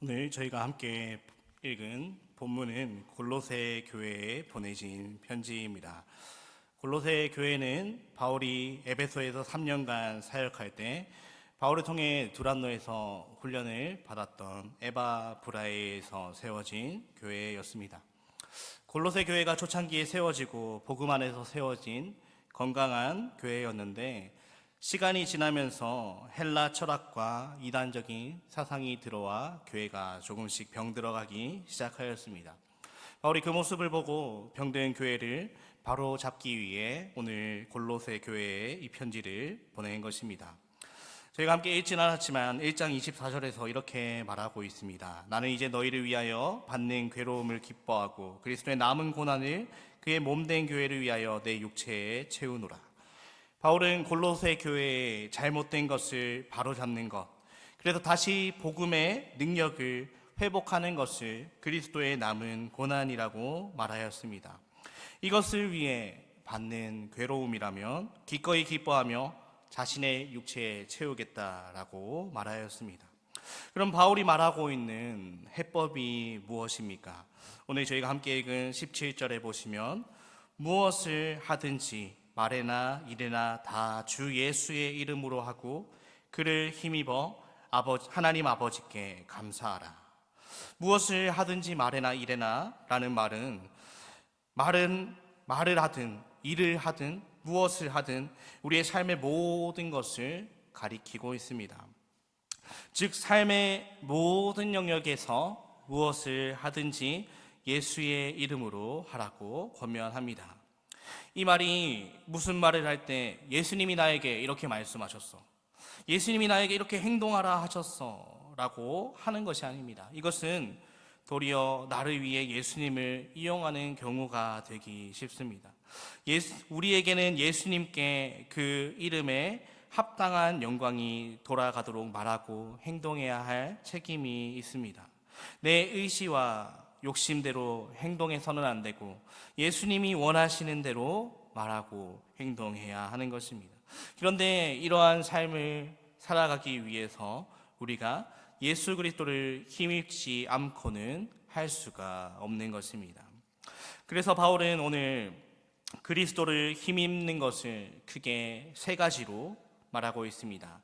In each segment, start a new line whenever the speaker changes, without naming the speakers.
오늘 저희가 함께 읽은 본문은 골로새 교회에 보내진 편지입니다. 골로새 교회는 바울이 에베소에서 3년간 사역할 때 바울을 통해 두란노에서 훈련을 받았던 에바브라에에서 세워진 교회였습니다. 골로새 교회가 초창기에 세워지고 복음 안에서 세워진 건강한 교회였는데, 시간이 지나면서 헬라 철학과 이단적인 사상이 들어와 교회가 조금씩 병들어가기 시작하였습니다. 바울이 그 모습을 보고 병든 교회를 바로 잡기 위해 오늘 골로새 교회에 이 편지를 보낸 것입니다. 저희가 함께 읽진 않았지만 1장 24절에서 이렇게 말하고 있습니다. 나는 이제 너희를 위하여 받는 괴로움을 기뻐하고 그리스도의 남은 고난을 그의 몸된 교회를 위하여 내 육체에 채우노라. 바울은 골로새 교회의 잘못된 것을 바로잡는 것, 그래서 다시 복음의 능력을 회복하는 것을 그리스도의 남은 고난이라고 말하였습니다. 이것을 위해 받는 괴로움이라면 기꺼이 기뻐하며 자신의 육체에 채우겠다라고 말하였습니다. 그럼 바울이 말하고 있는 해법이 무엇입니까? 오늘 저희가 함께 읽은 17절에 보시면 무엇을 하든지 말에나 일에나 다 주 예수의 이름으로 하고 그를 힘입어 하나님 아버지께 감사하라. 무엇을 하든지 말에나 일에나 라는 말은 말을 하든 일을 하든 무엇을 하든 우리의 삶의 모든 것을 가리키고 있습니다. 즉 삶의 모든 영역에서 무엇을 하든지 예수의 이름으로 하라고 권면합니다. 이 말이 무슨 말을 할 때 예수님이 나에게 이렇게 말씀하셨어, 예수님이 나에게 이렇게 행동하라 하셨어 라고 하는 것이 아닙니다. 이것은 도리어 나를 위해 예수님을 이용하는 경우가 되기 쉽습니다. 우리에게는 예수님께 그 이름에 합당한 영광이 돌아가도록 말하고 행동해야 할 책임이 있습니다. 내 의지와 욕심대로 행동해서는 안 되고 예수님이 원하시는 대로 말하고 행동해야 하는 것입니다. 그런데 이러한 삶을 살아가기 위해서 우리가 예수 그리스도를 힘입지 않고는 할 수가 없는 것입니다. 그래서 바울은 오늘 그리스도를 힘입는 것을 크게 세 가지로 말하고 있습니다.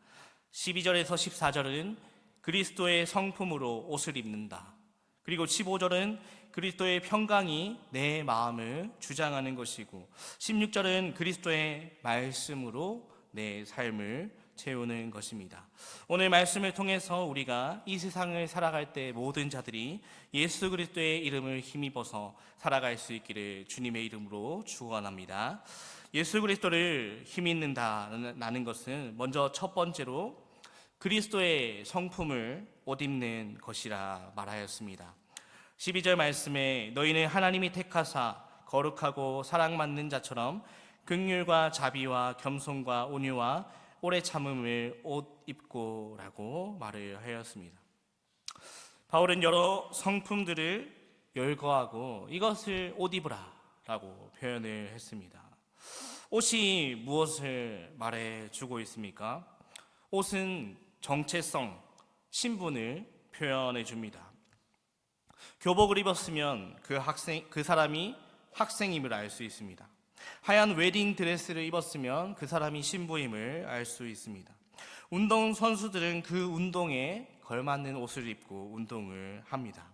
12절에서 14절은 그리스도의 성품으로 옷을 입는다. 그리고 15절은 그리스도의 평강이 내 마음을 주장하는 것이고 16절은 그리스도의 말씀으로 내 삶을 채우는 것입니다. 오늘 말씀을 통해서 우리가 이 세상을 살아갈 때 모든 자들이 예수 그리스도의 이름을 힘입어서 살아갈 수 있기를 주님의 이름으로 축원합니다. 예수 그리스도를 힘입는다는 것은 먼저 첫 번째로 그리스도의 성품을 옷 입는 것이라 말하였습니다. 12절 말씀에 너희는 하나님이 택하사 거룩하고 사랑받는 자처럼 긍휼과 자비와 겸손과 온유와 오래 참음을 옷 입고 라고 말을 하였습니다. 바울은 여러 성품들을 열거하고 이것을 옷 입으라 라고 표현을 했습니다. 옷이 무엇을 말해주고 있습니까? 옷은 정체성, 신분을 표현해 줍니다. 교복을 입었으면 그 사람이 학생임을 알 수 있습니다. 하얀 웨딩 드레스를 입었으면 그 사람이 신부임을 알 수 있습니다. 운동 선수들은 그 운동에 걸맞는 옷을 입고 운동을 합니다.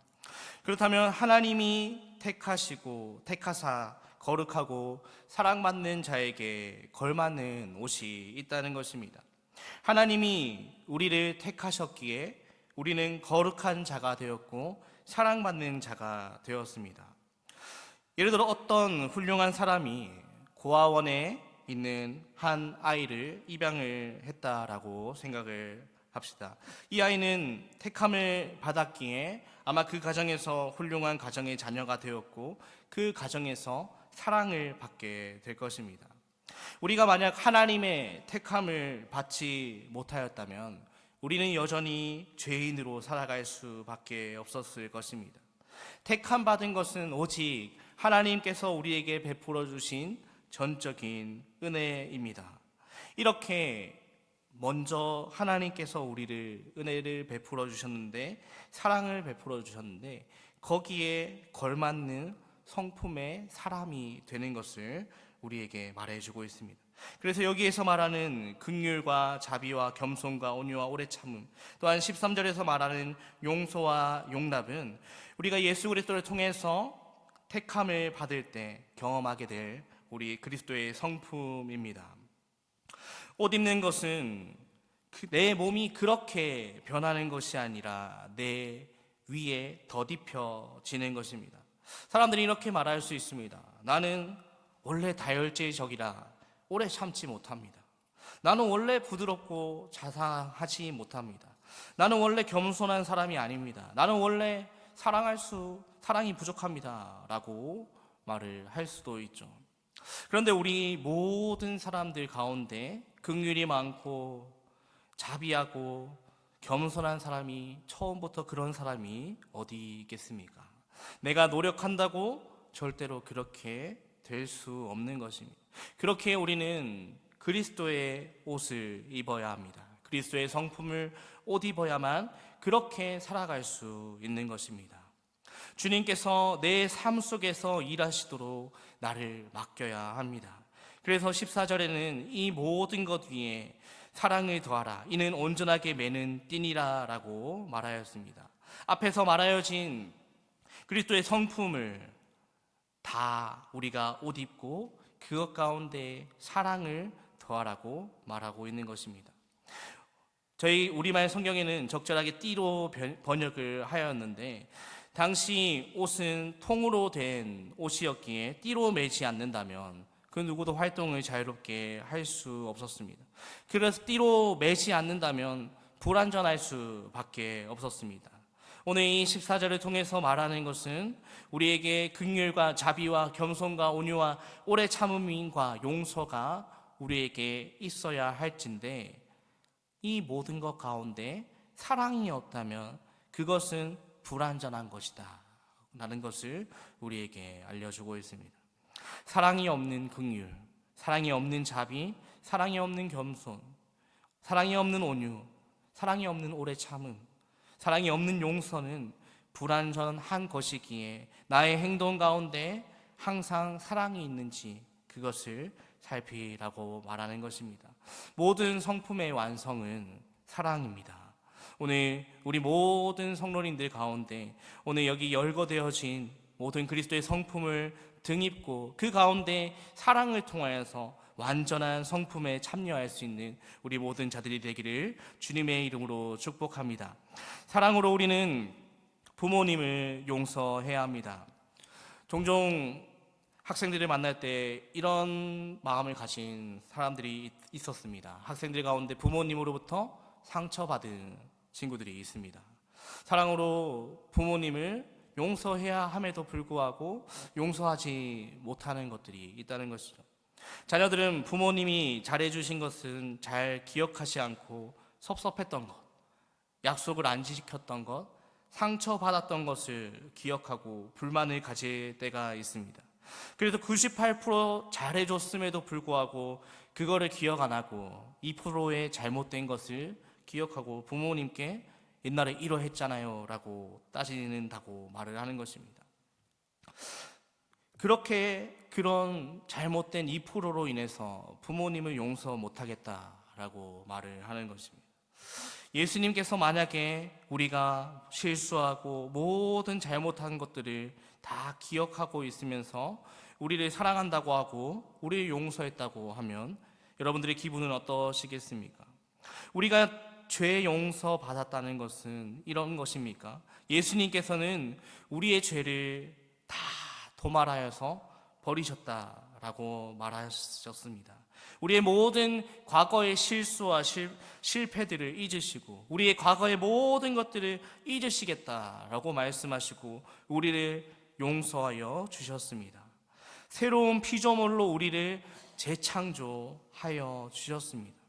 그렇다면 하나님이 택하사 거룩하고 사랑받는 자에게 걸맞는 옷이 있다는 것입니다. 하나님이 우리를 택하셨기에 우리는 거룩한 자가 되었고 사랑받는 자가 되었습니다. 예를 들어 어떤 훌륭한 사람이 고아원에 있는 한 아이를 입양을 했다라고 생각을 합시다. 이 아이는 택함을 받았기에 아마 그 가정에서 훌륭한 가정의 자녀가 되었고 그 가정에서 사랑을 받게 될 것입니다. 우리가 만약 하나님의 택함을 받지 못하였다면 우리는 여전히 죄인으로 살아갈 수밖에 없었을 것입니다. 택함 받은 것은 오직 하나님께서 우리에게 베풀어 주신 전적인 은혜입니다. 이렇게 먼저 하나님께서 우리를 은혜를 베풀어 주셨는데, 사랑을 베풀어 주셨는데, 거기에 걸맞는 성품의 사람이 되는 것을 우리에게 말해주고 있습니다. 그래서 여기에서 말하는 긍휼과 자비와 겸손과 온유와 오래 참음, 또한 13절에서 말하는 용서와 용납은 우리가 예수 그리스도를 통해서 택함을 받을 때 경험하게 될 우리 그리스도의 성품입니다. 옷 입는 것은 내 몸이 그렇게 변하는 것이 아니라 내 위에 덧입혀지는 것입니다. 사람들이 이렇게 말할 수 있습니다. 나는 원래 다혈질적이라 오래 참지 못합니다. 나는 원래 부드럽고 자상하지 못합니다. 나는 원래 겸손한 사람이 아닙니다. 나는 원래 사랑이 부족합니다. 라고 말을 할 수도 있죠. 그런데 우리 모든 사람들 가운데 긍휼이 많고 자비하고 겸손한 사람이, 처음부터 그런 사람이 어디 있겠습니까? 내가 노력한다고 절대로 그렇게 될 수 없는 것입니다. 그렇게 우리는 그리스도의 옷을 입어야 합니다. 그리스도의 성품을 옷 입어야만 그렇게 살아갈 수 있는 것입니다. 주님께서 내 삶 속에서 일하시도록 나를 맡겨야 합니다. 그래서 14절에는 이 모든 것 위에 사랑을 더하라, 이는 온전하게 매는 띠니라 라고 말하였습니다. 앞에서 말하여진 그리스도의 성품을 다 우리가 옷 입고 그것 가운데 사랑을 더하라고 말하고 있는 것입니다. 저희 우리말 성경에는 적절하게 띠로 번역을 하였는데, 당시 옷은 통으로 된 옷이었기에 띠로 매지 않는다면 그 누구도 활동을 자유롭게 할 수 없었습니다. 그래서 띠로 매지 않는다면 불완전할 수밖에 없었습니다. 오늘 이 14절을 통해서 말하는 것은 우리에게 긍휼과 자비와 겸손과 온유와 오래 참음과 용서가 우리에게 있어야 할진데, 이 모든 것 가운데 사랑이 없다면 그것은 불완전한 것이다 라는 것을 우리에게 알려주고 있습니다. 사랑이 없는 긍휼, 사랑이 없는 자비, 사랑이 없는 겸손, 사랑이 없는 온유, 사랑이 없는 오래 참음, 사랑이 없는 용서는 불완전한 것이기에 나의 행동 가운데 항상 사랑이 있는지 그것을 살피라고 말하는 것입니다. 모든 성품의 완성은 사랑입니다. 오늘 우리 모든 성도님들 가운데 오늘 여기 열거되어진 모든 그리스도의 성품을 등입고 그 가운데 사랑을 통하여서 완전한 성품에 참여할 수 있는 우리 모든 자들이 되기를 주님의 이름으로 축복합니다. 사랑으로 우리는 부모님을 용서해야 합니다. 종종 학생들을 만날 때 이런 마음을 가진 사람들이 있었습니다. 학생들 가운데 부모님으로부터 상처받은 친구들이 있습니다. 사랑으로 부모님을 용서해야 함에도 불구하고 용서하지 못하는 것들이 있다는 것이죠. 자녀들은 부모님이 잘해주신 것은 잘 기억하지 않고 섭섭했던 것, 약속을 안 지켰던 것, 상처받았던 것을 기억하고 불만을 가질 때가 있습니다. 그래서 98% 잘해줬음에도 불구하고 그거를 기억 안 하고 2%의 잘못된 것을 기억하고 부모님께 옛날에 이러했잖아요 라고 따지는다고 말을 하는 것입니다. 그렇게 그런 잘못된 2%로 인해서 부모님을 용서 못하겠다라고 말을 하는 것입니다. 예수님께서 만약에 우리가 실수하고 모든 잘못한 것들을 다 기억하고 있으면서 우리를 사랑한다고 하고 우리를 용서했다고 하면 여러분들의 기분은 어떠시겠습니까? 우리가 죄 용서 받았다는 것은 이런 것입니까? 예수님께서는 우리의 죄를 다 도말하여서 버리셨다라고 말하셨습니다. 우리의 모든 과거의 실수와 실패들을 잊으시고 우리의 과거의 모든 것들을 잊으시겠다라고 말씀하시고 우리를 용서하여 주셨습니다. 새로운 피조물로 우리를 재창조하여 주셨습니다.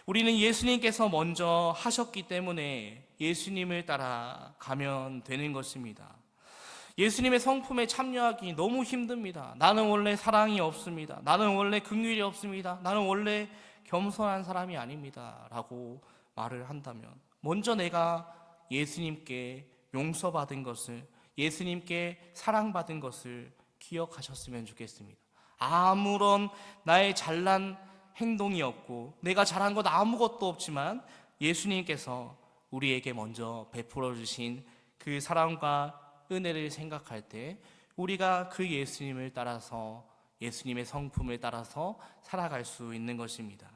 우리는 예수님께서 먼저 하셨기 때문에 예수님을 따라가면 되는 것입니다. 예수님의 성품에 참여하기 너무 힘듭니다. 나는 원래 사랑이 없습니다. 나는 원래 긍휼이 없습니다. 나는 원래 겸손한 사람이 아닙니다 라고 말을 한다면, 먼저 내가 예수님께 용서받은 것을, 예수님께 사랑받은 것을 기억하셨으면 좋겠습니다. 아무런 나의 잘난 행동이 없고 내가 잘한 것 아무것도 없지만 예수님께서 우리에게 먼저 베풀어 주신 그 사랑과 은혜를 생각할 때 우리가 그 예수님을 따라서, 예수님의 성품을 따라서 살아갈 수 있는 것입니다.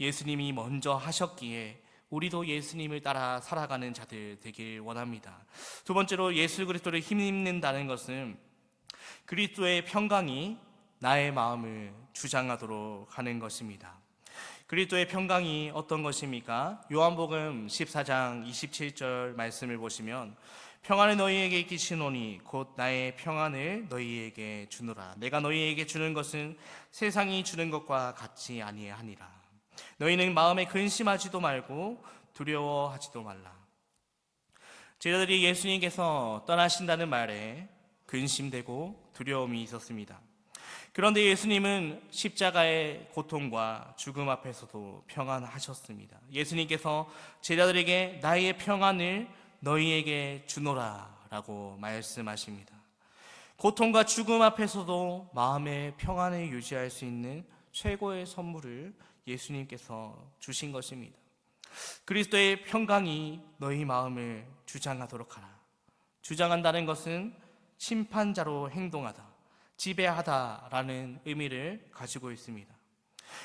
예수님이 먼저 하셨기에 우리도 예수님을 따라 살아가는 자들 되길 원합니다. 두 번째로, 예수 그리스도를 힘입는다는 것은 그리스도의 평강이 나의 마음을 주장하도록 하는 것입니다. 그리스도의 평강이 어떤 것입니까? 요한복음 14장 27절 말씀을 보시면, 평안을 너희에게 끼치노니 곧 나의 평안을 너희에게 주노라. 내가 너희에게 주는 것은 세상이 주는 것과 같지 아니하니라. 너희는 마음에 근심하지도 말고 두려워하지도 말라. 제자들이 예수님께서 떠나신다는 말에 근심되고 두려움이 있었습니다. 그런데 예수님은 십자가의 고통과 죽음 앞에서도 평안하셨습니다. 예수님께서 제자들에게 나의 평안을 너희에게 주노라 라고 말씀하십니다. 고통과 죽음 앞에서도 마음의 평안을 유지할 수 있는 최고의 선물을 예수님께서 주신 것입니다. 그리스도의 평강이 너희 마음을 주장하도록 하라. 주장한다는 것은 심판자로 행동하다, 지배하다라는 의미를 가지고 있습니다.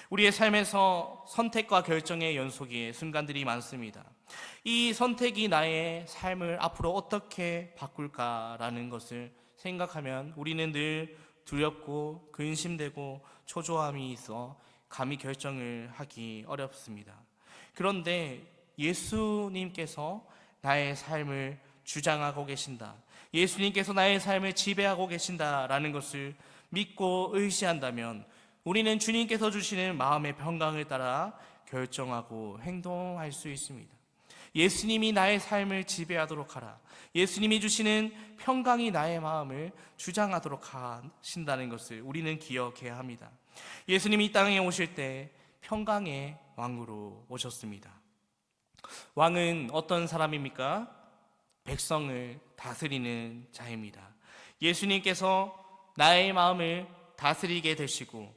우리의 삶에서 선택과 결정의 연속의 순간들이 많습니다. 이 선택이 나의 삶을 앞으로 어떻게 바꿀까라는 것을 생각하면 우리는 늘 두렵고 근심되고 초조함이 있어 감히 결정을 하기 어렵습니다. 그런데 예수님께서 나의 삶을 주장하고 계신다, 예수님께서 나의 삶을 지배하고 계신다라는 것을 믿고 의지한다면 우리는 주님께서 주시는 마음의 평강을 따라 결정하고 행동할 수 있습니다. 예수님이 나의 삶을 지배하도록 하라, 예수님이 주시는 평강이 나의 마음을 주장하도록 하신다는 것을 우리는 기억해야 합니다. 예수님이 이 땅에 오실 때 평강의 왕으로 오셨습니다. 왕은 어떤 사람입니까? 백성을 다스리는 자입니다. 예수님께서 나의 마음을 다스리게 되시고,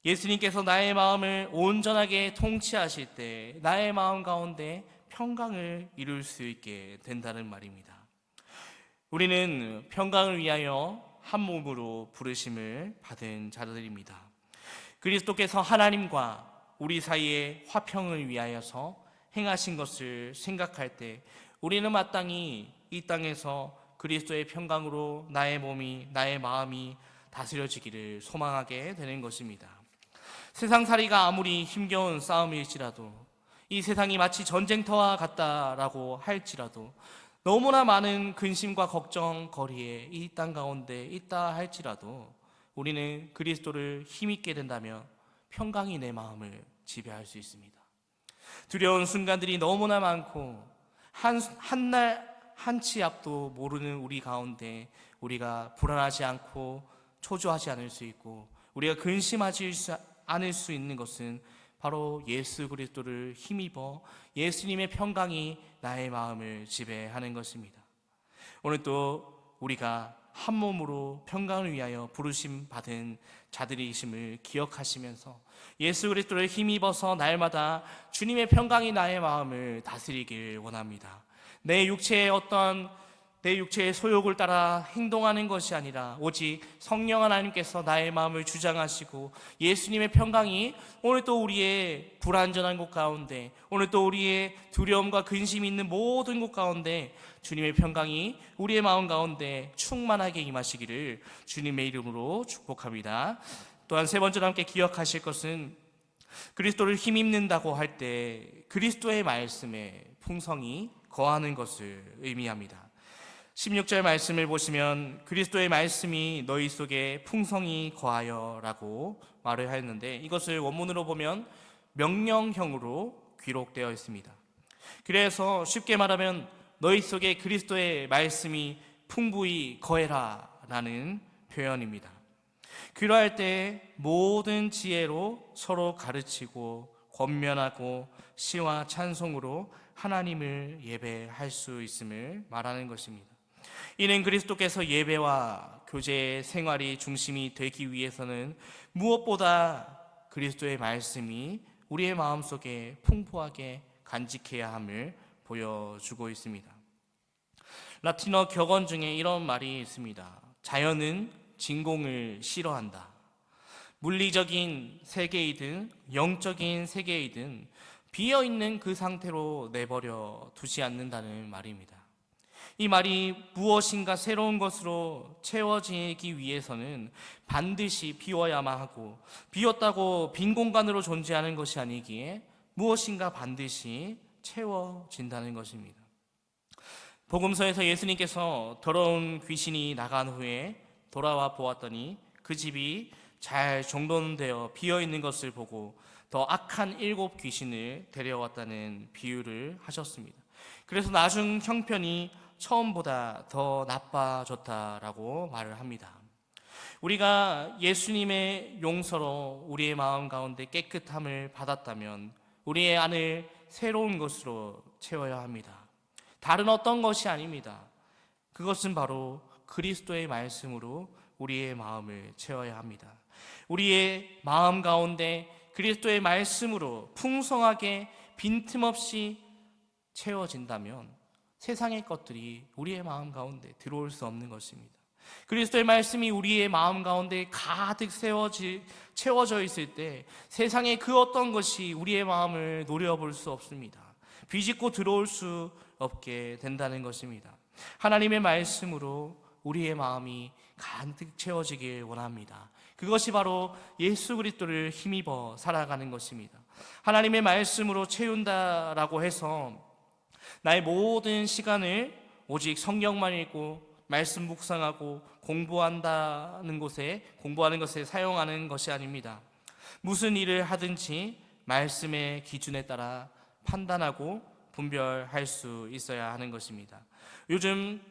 예수님께서 나의 마음을 온전하게 통치하실 때 나의 마음 가운데 평강을 이룰 수 있게 된다는 말입니다. 우리는 평강을 위하여 한 몸으로 부르심을 받은 자들입니다. 그리스도께서 하나님과 우리 사이의 화평을 위하여서 행하신 것을 생각할 때 우리는 마땅히 이 땅에서 그리스도의 평강으로 나의 몸이, 나의 마음이 다스려지기를 소망하게 되는 것입니다. 세상살이가 아무리 힘겨운 싸움일지라도, 이 세상이 마치 전쟁터와 같다라고 할지라도, 너무나 많은 근심과 걱정거리에 이 땅 가운데 있다 할지라도 우리는 그리스도를 힘있게 된다면 평강이 내 마음을 지배할 수 있습니다. 두려운 순간들이 너무나 많고 한날 한치 앞도 모르는 우리 가운데 우리가 불안하지 않고 초조하지 않을 수 있고 우리가 근심하지 않을 수 있는 것은 바로 예수 그리스도를 힘입어 예수님의 평강이 나의 마음을 지배하는 것입니다. 오늘 또 우리가 한 몸으로 평강을 위하여 부르심 받은 자들이심을 기억하시면서 예수 그리스도를 힘입어서 날마다 주님의 평강이 나의 마음을 다스리길 원합니다. 내 육체의 소욕을 따라 행동하는 것이 아니라 오직 성령 하나님께서 나의 마음을 주장하시고 예수님의 평강이 오늘 또 우리의 불안전한 곳 가운데, 오늘 또 우리의 두려움과 근심이 있는 모든 곳 가운데 주님의 평강이 우리의 마음 가운데 충만하게 임하시기를 주님의 이름으로 축복합니다. 또한 세 번째로 함께 기억하실 것은 그리스도를 힘입는다고 할 때 그리스도의 말씀에 풍성이 거하는 것을 의미합니다. 16절 말씀을 보시면 그리스도의 말씀이 너희 속에 풍성히 거하여 라고 말을 하였는데, 이것을 원문으로 보면 명령형으로 기록되어 있습니다. 그래서 쉽게 말하면 너희 속에 그리스도의 말씀이 풍부히 거해라 라는 표현입니다.
그러할 때 모든 지혜로 서로 가르치고 권면하고 시와 찬송으로 하나님을 예배할 수 있음을 말하는 것입니다. 이는 그리스도께서 예배와 교제의 생활이 중심이 되기 위해서는 무엇보다 그리스도의 말씀이 우리의 마음속에 풍부하게 간직해야 함을 보여주고 있습니다. 라틴어 격언 중에 이런 말이 있습니다. 자연은 진공을 싫어한다. 물리적인 세계이든 영적인 세계이든 비어있는 그 상태로 내버려 두지 않는다는 말입니다. 이 말이 무엇인가 새로운 것으로 채워지기 위해서는 반드시 비워야만 하고, 비었다고 빈 공간으로 존재하는 것이 아니기에 무엇인가 반드시 채워진다는 것입니다. 복음서에서 예수님께서 더러운 귀신이 나간 후에 돌아와 보았더니 그 집이 잘 정돈되어 비어있는 것을 보고 더 악한 7 귀신을 데려왔다는 비유를 하셨습니다. 그래서 나중 형편이 처음보다 더 나빠졌다라고 말을 합니다. 우리가 예수님의 용서로 우리의 마음 가운데 깨끗함을 받았다면 우리의 안을 새로운 것으로 채워야 합니다. 다른 어떤 것이 아닙니다. 그것은 바로 그리스도의 말씀으로 우리의 마음을 채워야 합니다. 우리의 마음 가운데 그리스도의 말씀으로 풍성하게 빈틈없이 채워진다면 세상의 것들이 우리의 마음 가운데 들어올 수 없는 것입니다. 그리스도의 말씀이 우리의 마음 가운데 가득 채워져 있을 때 세상의 그 어떤 것이 우리의 마음을 노려볼 수 없습니다. 비집고 들어올 수 없게 된다는 것입니다. 하나님의 말씀으로 우리의 마음이 가득 채워지길 원합니다. 그것이 바로 예수 그리스도를 힘입어 살아가는 것입니다. 하나님의 말씀으로 채운다라고 해서 나의 모든 시간을 오직 성경만 읽고 말씀 묵상하고 공부하는 것에 사용하는 것이 아닙니다. 무슨 일을 하든지 말씀의 기준에 따라 판단하고 분별할 수 있어야 하는 것입니다. 요즘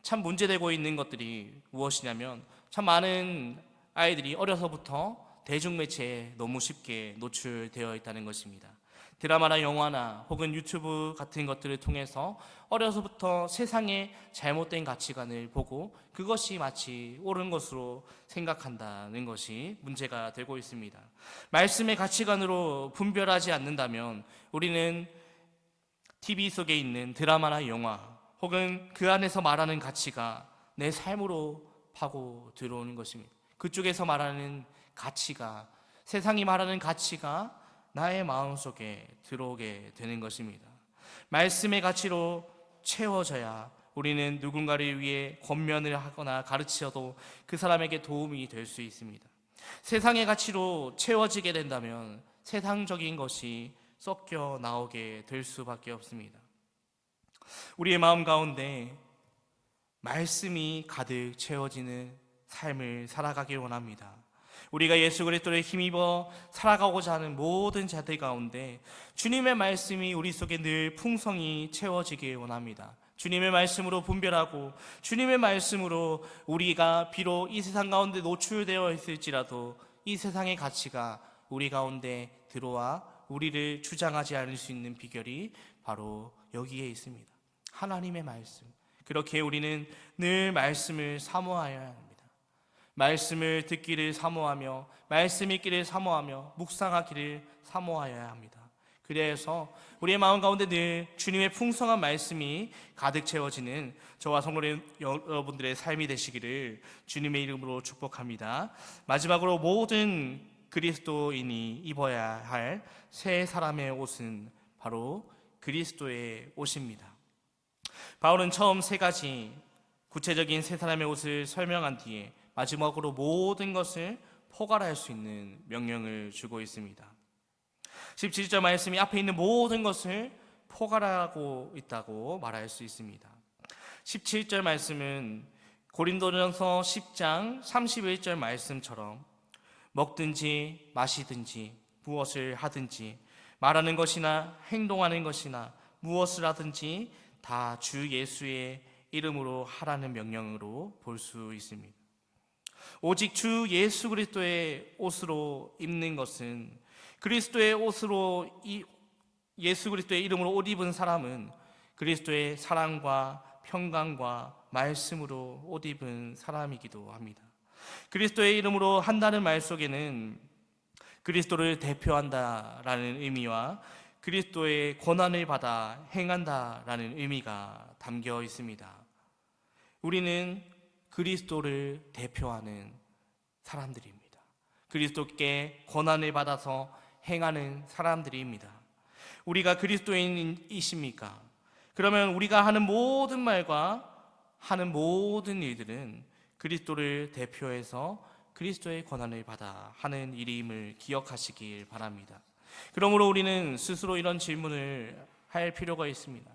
참 문제되고 있는 것들이 무엇이냐면 참 많은 아이들이 어려서부터 대중매체에 너무 쉽게 노출되어 있다는 것입니다. 드라마나 영화나 혹은 유튜브 같은 것들을 통해서 어려서부터 세상의 잘못된 가치관을 보고 그것이 마치 옳은 것으로 생각한다는 것이 문제가 되고 있습니다. 말씀의 가치관으로 분별하지 않는다면 우리는 TV 속에 있는 드라마나 영화 혹은 그 안에서 말하는 가치가 내 삶으로 파고 들어오는 것입니다. 그쪽에서 말하는 가치가, 세상이 말하는 가치가 나의 마음속에 들어오게 되는 것입니다. 말씀의 가치로 채워져야 우리는 누군가를 위해 권면을 하거나 가르쳐도 그 사람에게 도움이 될 수 있습니다. 세상의 가치로 채워지게 된다면 세상적인 것이 섞여 나오게 될 수밖에 없습니다. 우리의 마음 가운데 말씀이 가득 채워지는 삶을 살아가길 원합니다. 우리가 예수 그리스도를 힘입어 살아가고자 하는 모든 자들 가운데 주님의 말씀이 우리 속에 늘 풍성히 채워지길 원합니다. 주님의 말씀으로 분별하고 주님의 말씀으로 우리가 비록 이 세상 가운데 노출되어 있을지라도 이 세상의 가치가 우리 가운데 들어와 우리를 주장하지 않을 수 있는 비결이 바로 여기에 있습니다. 하나님의 말씀. 그렇게 우리는 늘 말씀을 사모하여야 합니다. 말씀을 듣기를 사모하며 말씀 읽기를 사모하며 묵상하기를 사모하여야 합니다. 그래서 우리의 마음 가운데 늘 주님의 풍성한 말씀이 가득 채워지는 저와 성도 여러분들의 삶이 되시기를 주님의 이름으로 축복합니다. 마지막으로 모든 그리스도인이 입어야 할 새 사람의 옷은 바로 그리스도의 옷입니다. 바울은 처음 3가지 구체적인 새 사람의 옷을 설명한 뒤에 마지막으로 모든 것을 포괄할 수 있는 명령을 주고 있습니다. 17절 말씀이 앞에 있는 모든 것을 포괄하고 있다고 말할 수 있습니다. 17절 말씀은 고린도전서 10장 31절 말씀처럼 먹든지 마시든지 무엇을 하든지 말하는 것이나 행동하는 것이나 무엇을 하든지 다 주 예수의 이름으로 하라는 명령으로 볼 수 있습니다. 오직 주 예수 그리스도의 옷으로 입는 것은, 그리스도의 옷으로 예수 그리스도의 이름으로 옷 입은 사람은 그리스도의 사랑과 평강과 말씀으로 옷 입은 사람이기도 합니다. 그리스도의 이름으로 한다는 말 속에는 그리스도를 대표한다라는 의미와 그리스도의 권한을 받아 행한다라는 의미가 담겨 있습니다. 우리는 그리스도를 대표하는 사람들입니다. 그리스도께 권한을 받아서 행하는 사람들입니다. 우리가 그리스도인이십니까? 그러면 우리가 하는 모든 말과 하는 모든 일들은 그리스도를 대표해서 그리스도의 권한을 받아 하는 일임을 기억하시길 바랍니다. 그러므로 우리는 스스로 이런 질문을 할 필요가 있습니다.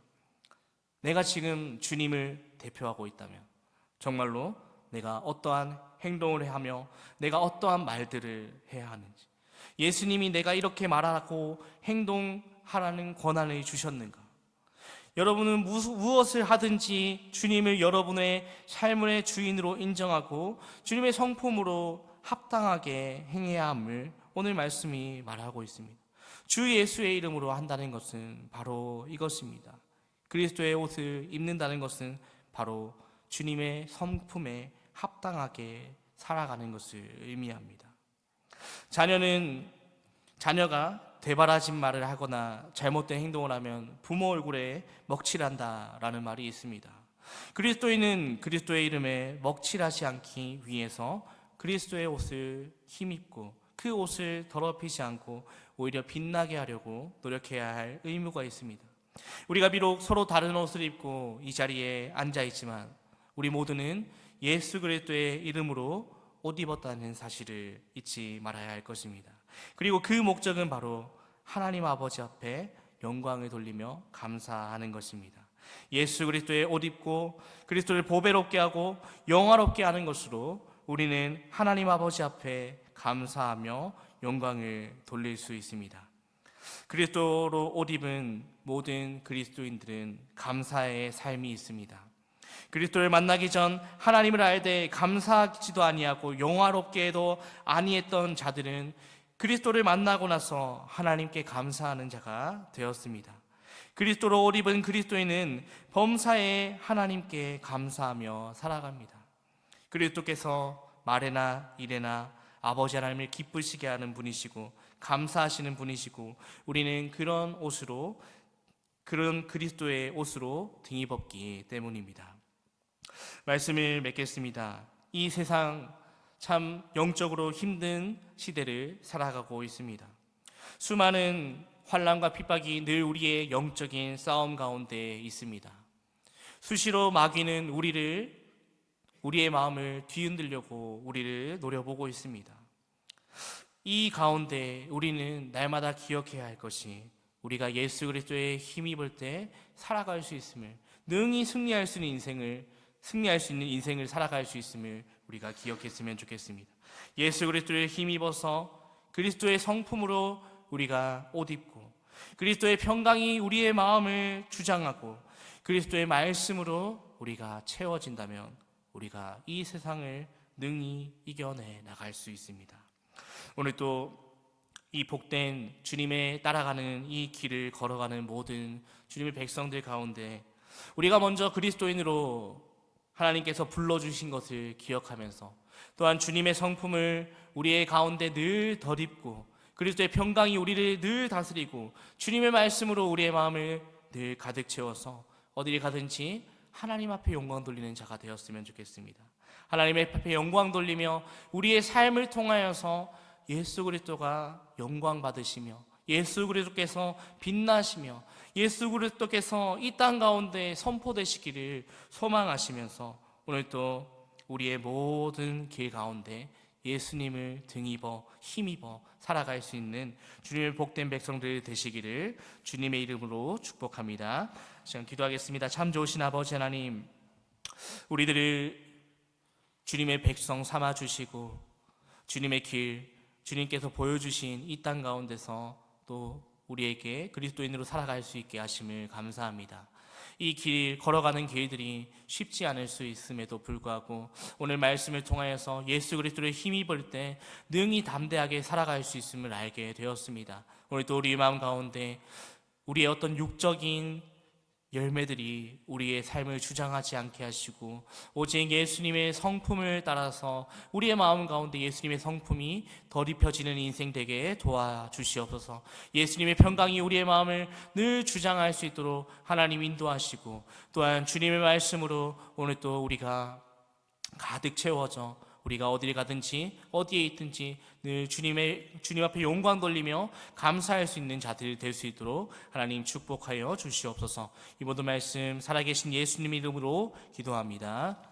내가 지금 주님을 대표하고 있다면 정말로 내가 어떠한 행동을 하며 내가 어떠한 말들을 해야 하는지, 예수님이 내가 이렇게 말하고 행동하라는 권한을 주셨는가? 여러분은 무엇을 하든지 주님을 여러분의 삶의 주인으로 인정하고 주님의 성품으로 합당하게 행해야 함을 오늘 말씀이 말하고 있습니다. 주 예수의 이름으로 한다는 것은 바로 이것입니다. 그리스도의 옷을 입는다는 것은 바로 주님의 성품에 합당하게 살아가는 것을 의미합니다. 자녀가 되바라진 말을 하거나 잘못된 행동을 하면 부모 얼굴에 먹칠한다라는 말이 있습니다. 그리스도인은 그리스도의 이름에 먹칠하지 않기 위해서 그리스도의 옷을 힘입고 그 옷을 더럽히지 않고 오히려 빛나게 하려고 노력해야 할 의무가 있습니다. 우리가 비록 서로 다른 옷을 입고 이 자리에 앉아 있지만 우리 모두는 예수 그리스도의 이름으로 옷 입었다는 사실을 잊지 말아야 할 것입니다. 그리고 그 목적은 바로 하나님 아버지 앞에 영광을 돌리며 감사하는 것입니다. 예수 그리스도의 옷 입고 그리스도를 보배롭게 하고 영화롭게 하는 것으로 우리는 하나님 아버지 앞에 감사하며 영광을 돌릴 수 있습니다. 그리스도로 옷 입은 모든 그리스도인들은 감사의 삶이 있습니다. 그리스도를 만나기 전 하나님을 알되 감사하지도 아니하고 영화롭게도 아니했던 자들은 그리스도를 만나고 나서 하나님께 감사하는 자가 되었습니다. 그리스도로 옷 입은 그리스도인은 범사에 하나님께 감사하며 살아갑니다. 그리스도께서 말에나 일에나 아버지 하나님을 기쁘시게 하는 분이시고 감사하시는 분이시고 우리는 그런 그리스도의 옷으로 등입었기 때문입니다. 말씀을 맺겠습니다. 이 세상 참 영적으로 힘든 시대를 살아가고 있습니다. 수많은 환난과 핍박이 늘 우리의 영적인 싸움 가운데 있습니다. 수시로 마귀는 우리의 마음을 뒤흔들려고 우리를 노려보고 있습니다. 이 가운데 우리는 날마다 기억해야 할 것이 우리가 예수 그리스도의 힘입을 때 살아갈 수 있음을, 능히 승리할 수 있는 인생을 살아갈 수 있음을 우리가 기억했으면 좋겠습니다. 예수 그리스도의 힘입어서 그리스도의 성품으로 우리가 옷 입고 그리스도의 평강이 우리의 마음을 주장하고 그리스도의 말씀으로 우리가 채워진다면 우리가 이 세상을 능히 이겨내 나갈 수 있습니다. 오늘 또 이 복된 주님의 따라가는 이 길을 걸어가는 모든 주님의 백성들 가운데 우리가 먼저 그리스도인으로 하나님께서 불러주신 것을 기억하면서 또한 주님의 성품을 우리의 가운데 늘 덧입고 그리스도의 평강이 우리를 늘 다스리고 주님의 말씀으로 우리의 마음을 늘 가득 채워서 어디를 가든지 하나님 앞에 영광 돌리는 자가 되었으면 좋겠습니다. 하나님 앞에 영광 돌리며 우리의 삶을 통하여서 예수 그리스도가 영광 받으시며 예수 그리스도께서 빛나시며 예수 그리스도께서 이 땅 가운데 선포되시기를 소망하시면서 오늘 또 우리의 모든 길 가운데 예수님을 등입어 힘입어 살아갈 수 있는 주님의 복된 백성들 되시기를 주님의 이름으로 축복합니다. 지금 기도하겠습니다. 참 좋으신 아버지 하나님, 우리들을 주님의 백성 삼아 주시고 주님의 길, 주님께서 보여주신 이 땅 가운데서 또 우리에게 그리스도인으로 살아갈 수 있게 하심을 감사합니다. 이 길 걸어가는 길들이 쉽지 않을 수 있음에도 불구하고 오늘 말씀을 통하여서 예수 그리스도를 힘입을 때 능히 담대하게 살아갈 수 있음을 알게 되었습니다. 오늘도 우리 마음 가운데 우리의 어떤 육적인 열매들이 우리의 삶을 주장하지 않게 하시고 오직 예수님의 성품을 따라서 우리의 마음 가운데 예수님의 성품이 더 입혀지는 인생 되게 도와주시옵소서. 예수님의 평강이 우리의 마음을 늘 주장할 수 있도록 하나님 인도하시고 또한 주님의 말씀으로 오늘 또 우리가 가득 채워져 우리가 어디를 가든지 어디에 있든지 늘 주님 앞에 영광 돌리며 감사할 수 있는 자들이 될 수 있도록 하나님 축복하여 주시옵소서. 이 모든 말씀 살아계신 예수님 이름으로 기도합니다.